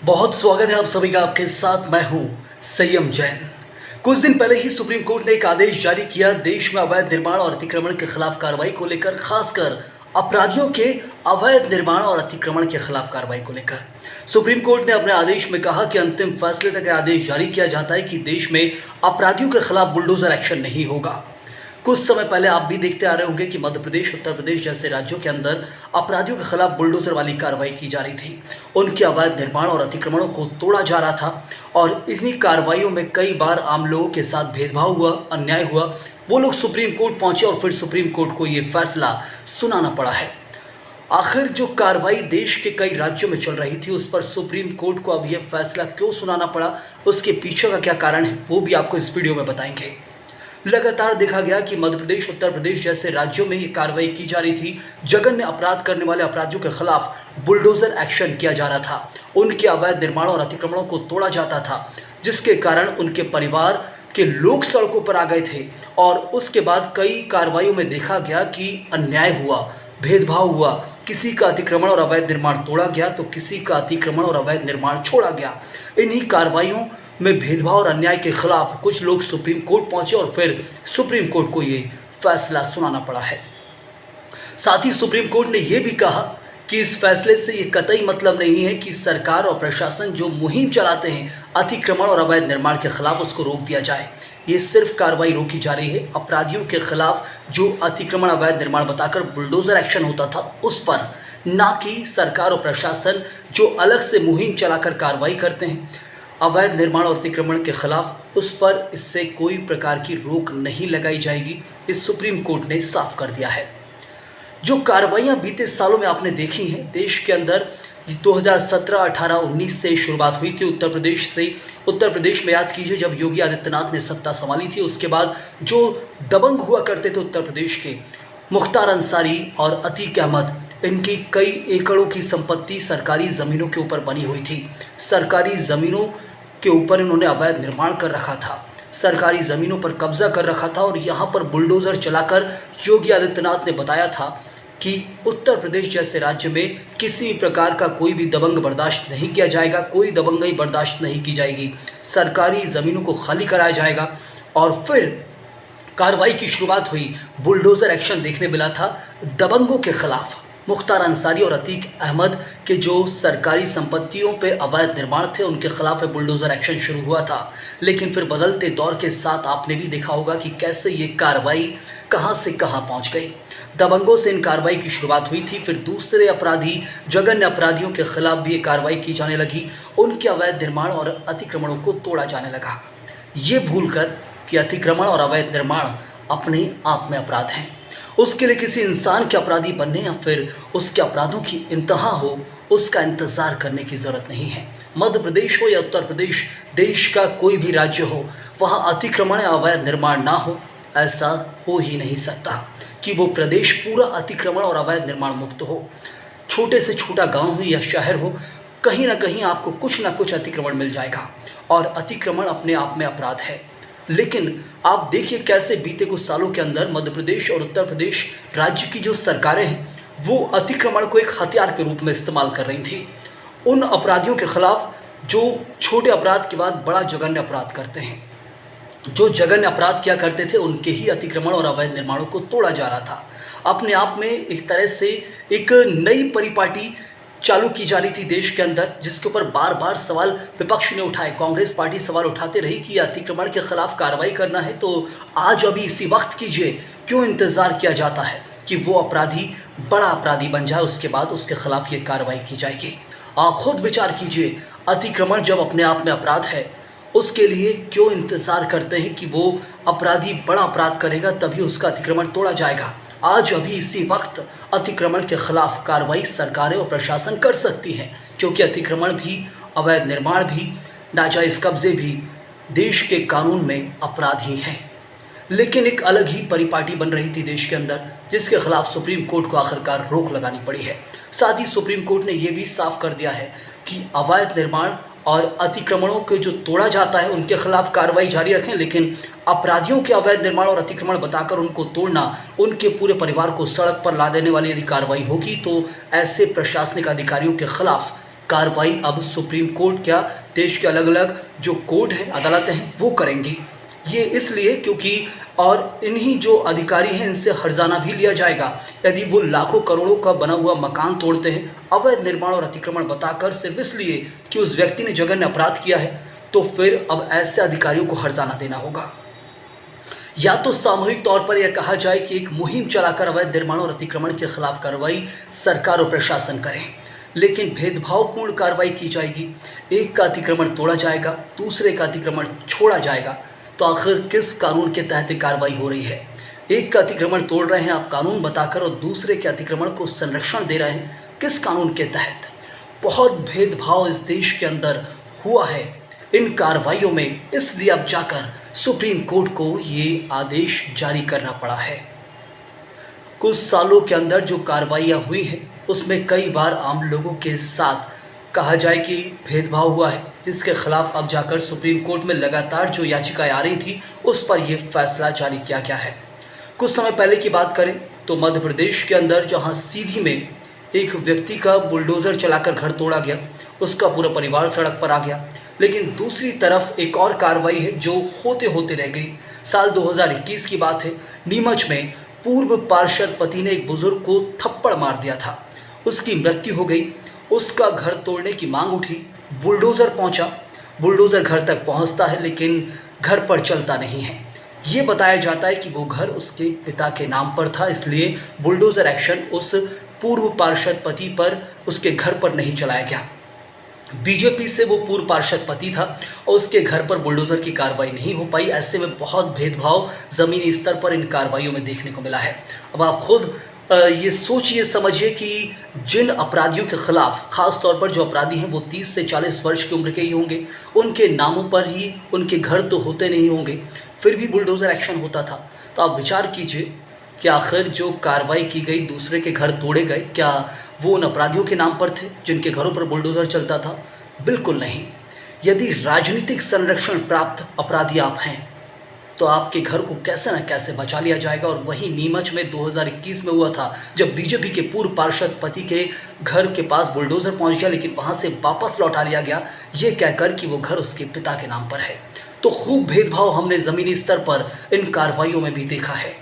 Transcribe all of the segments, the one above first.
बहुत स्वागत है आप सभी का। आपके साथ मैं हूं संयम जैन। कुछ दिन पहले ही सुप्रीम कोर्ट ने एक आदेश जारी किया देश में अवैध निर्माण और अतिक्रमण के खिलाफ कार्रवाई को लेकर, खासकर अपराधियों के अवैध निर्माण और अतिक्रमण के खिलाफ कार्रवाई को लेकर। सुप्रीम कोर्ट ने अपने आदेश में कहा कि अंतिम फैसले तक आदेश जारी किया जाता है कि देश में अपराधियों के खिलाफ बुलडोजर एक्शन नहीं होगा। कुछ समय पहले आप भी देखते आ रहे होंगे कि मध्य प्रदेश, उत्तर प्रदेश जैसे राज्यों के अंदर अपराधियों के खिलाफ बुलडोजर वाली कार्रवाई की जा रही थी। उनके अवैध निर्माण और अतिक्रमणों को तोड़ा जा रहा था और इन्हीं कार्रवाइयों में कई बार आम लोगों के साथ भेदभाव हुआ, अन्याय हुआ। वो लोग सुप्रीम कोर्ट पहुंचे और फिर सुप्रीम कोर्ट को ये फैसला सुनाना पड़ा है। आखिर जो कार्रवाई देश के कई राज्यों में चल रही थी, उस पर सुप्रीम कोर्ट को अब यह फैसला क्यों सुनाना पड़ा, उसके पीछे का क्या कारण है, वो भी आपको इस वीडियो में बताएंगे। लगातार देखा गया कि मध्य प्रदेश, उत्तर प्रदेश जैसे राज्यों में ये कार्रवाई की जा रही थी। जघन्य अपराध करने वाले अपराधियों के खिलाफ बुलडोजर एक्शन किया जा रहा था। उनके अवैध निर्माणों और अतिक्रमणों को तोड़ा जाता था, जिसके कारण उनके परिवार के लोग सड़कों पर आ गए थे। और उसके बाद कई कार्रवाइयों में देखा गया कि अन्याय हुआ, भेदभाव हुआ। किसी का अतिक्रमण और अवैध निर्माण तोड़ा गया तो किसी का अतिक्रमण और अवैध निर्माण छोड़ा गया। इन्हीं कार्रवाइयों में भेदभाव और अन्याय के खिलाफ कुछ लोग सुप्रीम कोर्ट पहुंचे और फिर सुप्रीम कोर्ट को ये फैसला सुनाना पड़ा है। साथ ही सुप्रीम कोर्ट ने यह भी कहा कि इस फैसले से ये कतई मतलब नहीं है कि सरकार और प्रशासन जो मुहिम चलाते हैं अतिक्रमण और अवैध निर्माण के खिलाफ, उसको रोक दिया जाए। ये सिर्फ कार्रवाई रोकी जा रही है अपराधियों के खिलाफ जो अतिक्रमण, अवैध निर्माण बताकर बुलडोजर एक्शन होता था उस पर, ना कि सरकार और प्रशासन जो अलग से मुहिम चलाकर कार्रवाई करते हैं अवैध निर्माण और अतिक्रमण के खिलाफ, उस पर इससे कोई प्रकार की रोक नहीं लगाई जाएगी। इस सुप्रीम कोर्ट ने साफ कर दिया है। जो कार्रवाइयाँ बीते सालों में आपने देखी हैं देश के अंदर, 2017, 18, 19 से शुरुआत हुई थी उत्तर प्रदेश से। उत्तर प्रदेश में याद कीजिए जब योगी आदित्यनाथ ने सत्ता संभाली थी, उसके बाद जो दबंग हुआ करते थे उत्तर प्रदेश के, मुख्तार अंसारी और अतीक अहमद, इनकी कई एकड़ों की संपत्ति सरकारी ज़मीनों के ऊपर बनी हुई थी। सरकारी ज़मीनों के ऊपर इन्होंने अवैध निर्माण कर रखा था, सरकारी ज़मीनों पर कब्जा कर रखा था। और यहाँ पर बुलडोज़र चलाकर योगी आदित्यनाथ ने बताया था कि उत्तर प्रदेश जैसे राज्य में किसी प्रकार का कोई भी दबंग बर्दाश्त नहीं किया जाएगा, कोई दबंगई बर्दाश्त नहीं की जाएगी, सरकारी ज़मीनों को खाली कराया जाएगा। और फिर कार्रवाई की शुरुआत हुई, बुलडोज़र एक्शन देखने मिला था दबंगों के खिलाफ। मुख्तार अंसारी और अतीक अहमद के जो सरकारी संपत्तियों पे अवैध निर्माण थे, उनके खिलाफ बुलडोज़र एक्शन शुरू हुआ था। लेकिन फिर बदलते दौर के साथ आपने भी देखा होगा कि कैसे ये कार्रवाई कहां से कहां पहुंच गई। दबंगों से इन कार्रवाई की शुरुआत हुई थी, फिर दूसरे अपराधी, जघन्य अपराधियों के खिलाफ भी ये कार्रवाई की जाने लगी। उनके अवैध निर्माण और अतिक्रमणों को तोड़ा जाने लगा, ये भूलकर कि अतिक्रमण और अवैध निर्माण अपने आप में अपराध हैं। उसके लिए किसी इंसान के अपराधी बनने या फिर उसके अपराधों की इंतहा हो, उसका इंतज़ार करने की ज़रूरत नहीं है। मध्य प्रदेश हो या उत्तर प्रदेश, देश का कोई भी राज्य हो, वहाँ अतिक्रमण या अवैध निर्माण ना हो, ऐसा हो ही नहीं सकता कि वो प्रदेश पूरा अतिक्रमण और अवैध निर्माण मुक्त हो। छोटे से छोटा गांव हो या शहर हो, कहीं ना कहीं आपको कुछ ना कुछ अतिक्रमण मिल जाएगा। और अतिक्रमण अपने आप में अपराध है। लेकिन आप देखिए कैसे बीते कुछ सालों के अंदर मध्य प्रदेश और उत्तर प्रदेश राज्य की जो सरकारें हैं, वो अतिक्रमण को एक हथियार के रूप में इस्तेमाल कर रही थी। उन अपराधियों के खिलाफ जो छोटे अपराध के बाद बड़ा जघन्य अपराध करते हैं, जो जघन्य अपराध किया करते थे, उनके ही अतिक्रमण और अवैध निर्माणों को तोड़ा जा रहा था। अपने आप में एक तरह से एक नई परिपाटी चालू की जा रही थी देश के अंदर, जिसके ऊपर बार बार सवाल विपक्ष ने उठाए। कांग्रेस पार्टी सवाल उठाते रही कि अतिक्रमण के खिलाफ कार्रवाई करना है तो आज अभी इसी वक्त कीजिए, क्यों इंतज़ार किया जाता है कि वो अपराधी बड़ा अपराधी बन जाए, उसके बाद उसके खिलाफ ये कार्रवाई की जाएगी। आप खुद विचार कीजिए, अतिक्रमण जब अपने आप में अपराध है, उसके लिए क्यों इंतज़ार करते हैं कि वो अपराधी बड़ा अपराध करेगा तभी उसका अतिक्रमण तोड़ा जाएगा। आज अभी इसी वक्त अतिक्रमण के खिलाफ कार्रवाई सरकारें और प्रशासन कर सकती हैं, क्योंकि अतिक्रमण भी, अवैध निर्माण भी, नाजायज़ कब्जे भी देश के कानून में अपराध ही हैं। लेकिन एक अलग ही परिपाटी बन रही थी देश के अंदर, जिसके खिलाफ सुप्रीम कोर्ट को आखिरकार रोक लगानी पड़ी है। साथ ही सुप्रीम कोर्ट ने यह भी साफ कर दिया है कि अवैध निर्माण और अतिक्रमणों के जो तोड़ा जाता है उनके खिलाफ कार्रवाई जारी रखें, लेकिन अपराधियों के अवैध निर्माण और अतिक्रमण बताकर उनको तोड़ना, उनके पूरे परिवार को सड़क पर ला देने वाली यदि कार्रवाई होगी तो ऐसे प्रशासनिक अधिकारियों के खिलाफ कार्रवाई अब सुप्रीम कोर्ट क्या, देश के अलग अलग जो कोर्ट हैं, अदालतें हैं, वो करेंगी। ये इसलिए क्योंकि और इन्हीं जो अधिकारी हैं इनसे हर्जाना भी लिया जाएगा यदि वो लाखों करोड़ों का बना हुआ मकान तोड़ते हैं अवैध निर्माण और अतिक्रमण बताकर, सिर्फ इसलिए कि उस व्यक्ति ने जघन्य अपराध किया है। तो फिर अब ऐसे अधिकारियों को हर्जाना देना होगा। या तो सामूहिक तौर पर यह कहा जाए कि एक मुहिम चलाकर अवैध निर्माण और अतिक्रमण के खिलाफ कार्रवाई सरकार और प्रशासन करें, लेकिन भेदभावपूर्ण कार्रवाई की जाएगी। एक का अतिक्रमण तोड़ा जाएगा, दूसरे का अतिक्रमण छोड़ा जाएगा। तो आखिर किस कानून के तहत कार्रवाई हो रही है? एक का अतिक्रमण तोड़ रहे हैं आप कानून बताकर, और दूसरे के अतिक्रमण को संरक्षण दे रहे हैं किस कानून के तहत? बहुत भेदभाव इस देश के अंदर हुआ है इन कार्रवाइयों में, इसलिए अब जाकर सुप्रीम कोर्ट को ये आदेश जारी करना पड़ा है। कुछ सालों के अंदर जो कार्रवाइयाँ हुई हैं उसमें कई बार आम लोगों के साथ कहा जाए कि भेदभाव हुआ है, जिसके खिलाफ अब जाकर सुप्रीम कोर्ट में लगातार जो याचिकाएं आ रही थी उस पर यह फैसला जारी किया गया है। कुछ समय पहले की बात करें तो मध्य प्रदेश के अंदर जहां सीधी में एक व्यक्ति का बुलडोज़र चलाकर घर तोड़ा गया, उसका पूरा परिवार सड़क पर आ गया, लेकिन दूसरी तरफ एक और कार्रवाई है जो होते होते रह गई। साल 2021 की बात है, नीमच में पूर्व पार्षद पति ने एक बुजुर्ग को थप्पड़ मार दिया था, उसकी मृत्यु हो गई। उसका घर तोड़ने की मांग उठी, बुलडोज़र पहुंचा, बुलडोज़र घर तक पहुंचता है लेकिन घर पर चलता नहीं है। ये बताया जाता है कि वो घर उसके पिता के नाम पर था, इसलिए बुलडोज़र एक्शन उस पूर्व पार्षद पति पर, उसके घर पर नहीं चलाया गया। बीजेपी से वो पूर्व पार्षद पति था और उसके घर पर बुलडोज़र की कार्रवाई नहीं हो पाई। ऐसे में बहुत भेदभाव ज़मीनी स्तर पर इन कार्रवाइयों में देखने को मिला है। अब आप खुद ये सोचिए, समझिए कि जिन अपराधियों के खिलाफ, ख़ास तौर पर जो अपराधी हैं वो 30 से 40 वर्ष की उम्र के ही होंगे, उनके नामों पर ही उनके घर तो होते नहीं होंगे, फिर भी बुलडोज़र एक्शन होता था। तो आप विचार कीजिए कि आखिर जो कार्रवाई की गई, दूसरे के घर तोड़े गए, क्या वो उन अपराधियों के नाम पर थे जिनके घरों पर बुलडोज़र चलता था? बिल्कुल नहीं। यदि राजनीतिक संरक्षण प्राप्त अपराधी आप हैं तो आपके घर को कैसे न कैसे बचा लिया जाएगा। और वहीं नीमच में 2021 में हुआ था, जब बीजेपी के पूर्व पार्षद पति के घर के पास बुलडोज़र पहुंच गया, लेकिन वहां से वापस लौटा लिया गया, ये कहकर कि वो घर उसके पिता के नाम पर है। तो खूब भेदभाव हमने ज़मीनी स्तर पर इन कार्रवाइयों में भी देखा है।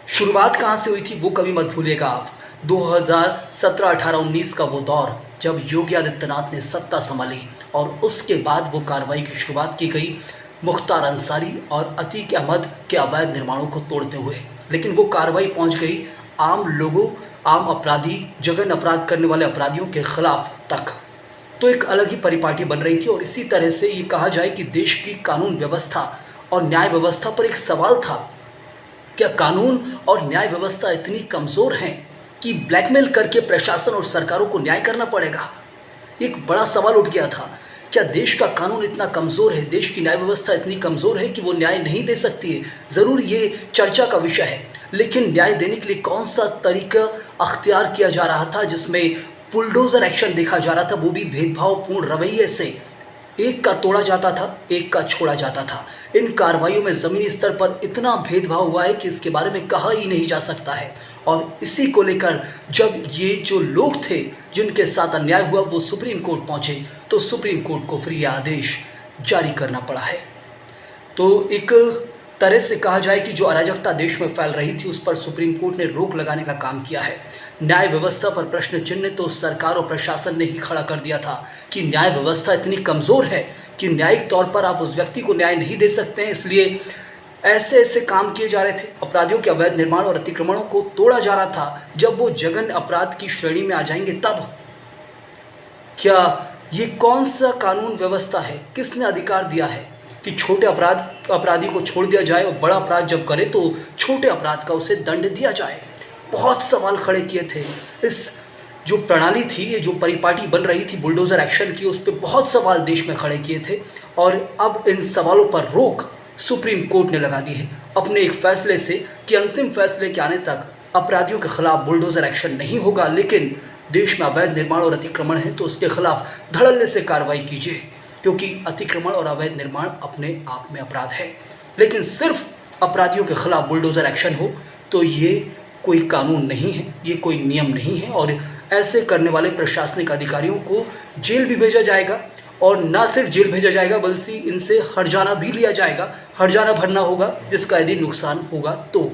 शुरुआत कहाँ से हुई थी वो कभी मत भूलिएगा आप। 2017, 18, 19 का वो दौर जब योगी आदित्यनाथ ने सत्ता संभाली और उसके बाद वो कार्रवाई की शुरुआत की गई मुख्तार अंसारी और अतीक अहमद के अवैध निर्माणों को तोड़ते हुए। लेकिन वो कार्रवाई पहुंच गई आम लोगों, आम अपराधी, जघन्य अपराध करने वाले अपराधियों के खिलाफ तक। तो एक अलग ही परिपाटी बन रही थी। और इसी तरह से ये कहा जाए कि देश की कानून व्यवस्था और न्याय व्यवस्था पर एक सवाल था, क्या कानून और न्याय व्यवस्था इतनी कमज़ोर हैं कि ब्लैकमेल करके प्रशासन और सरकारों को न्याय करना पड़ेगा? एक बड़ा सवाल उठ गया था। क्या देश का कानून इतना कमज़ोर है, देश की न्याय व्यवस्था इतनी कमज़ोर है कि वो न्याय नहीं दे सकती है? ज़रूर ये चर्चा का विषय है, लेकिन न्याय देने के लिए कौन सा तरीका अख्तियार किया जा रहा था जिसमें बुलडोज़र एक्शन देखा जा रहा था, वो भी भेदभावपूर्ण रवैये से? एक का तोड़ा जाता था, एक का छोड़ा जाता था। इन कार्रवाइयों में ज़मीनी स्तर पर इतना भेदभाव हुआ है कि इसके बारे में कहा ही नहीं जा सकता है। और इसी को लेकर जब ये जो लोग थे जिनके साथ अन्याय हुआ वो सुप्रीम कोर्ट पहुँचे, तो सुप्रीम कोर्ट को फिर ये आदेश जारी करना पड़ा है। तो एक तरह से कहा जाए कि जो अराजकता देश में फैल रही थी उस पर सुप्रीम कोर्ट ने रोक लगाने का काम किया है। न्याय व्यवस्था पर प्रश्न चिन्ह तो सरकार और प्रशासन ने ही खड़ा कर दिया था कि न्याय व्यवस्था इतनी कमज़ोर है कि न्यायिक तौर पर आप उस व्यक्ति को न्याय नहीं दे सकते हैं, इसलिए ऐसे ऐसे काम किए जा रहे थे। अपराधियों के अवैध निर्माण और अतिक्रमणों को तोड़ा जा रहा था। जब वो जघन्य अपराध की श्रेणी में आ जाएंगे तब क्या ये कौन सा कानून व्यवस्था है? किसने अधिकार दिया है कि छोटे अपराधी को छोड़ दिया जाए और बड़ा अपराध जब करे तो छोटे अपराध का उसे दंड दिया जाए? बहुत सवाल खड़े किए थे। इस जो प्रणाली थी, ये जो परिपाटी बन रही थी बुलडोज़र एक्शन की, उस पर बहुत सवाल देश में खड़े किए थे। और अब इन सवालों पर रोक सुप्रीम कोर्ट ने लगा दी है अपने एक फैसले से कि अंतिम फैसले के आने तक अपराधियों के खिलाफ बुलडोज़र एक्शन नहीं होगा, लेकिन देश में अवैध निर्माण और अतिक्रमण है तो उसके खिलाफ धड़ल्ले से कार्रवाई कीजिए, क्योंकि अतिक्रमण और अवैध निर्माण अपने आप में अपराध है। लेकिन सिर्फ अपराधियों के खिलाफ बुलडोज़र एक्शन हो तो ये कोई कानून नहीं है, ये कोई नियम नहीं है और ऐसे करने वाले प्रशासनिक अधिकारियों को जेल भी भेजा जाएगा और ना सिर्फ जेल भेजा जाएगा बल्कि इनसे हर्जाना भी लिया जाएगा, हर्जाना भरना होगा जिसका यदि नुकसान होगा तो।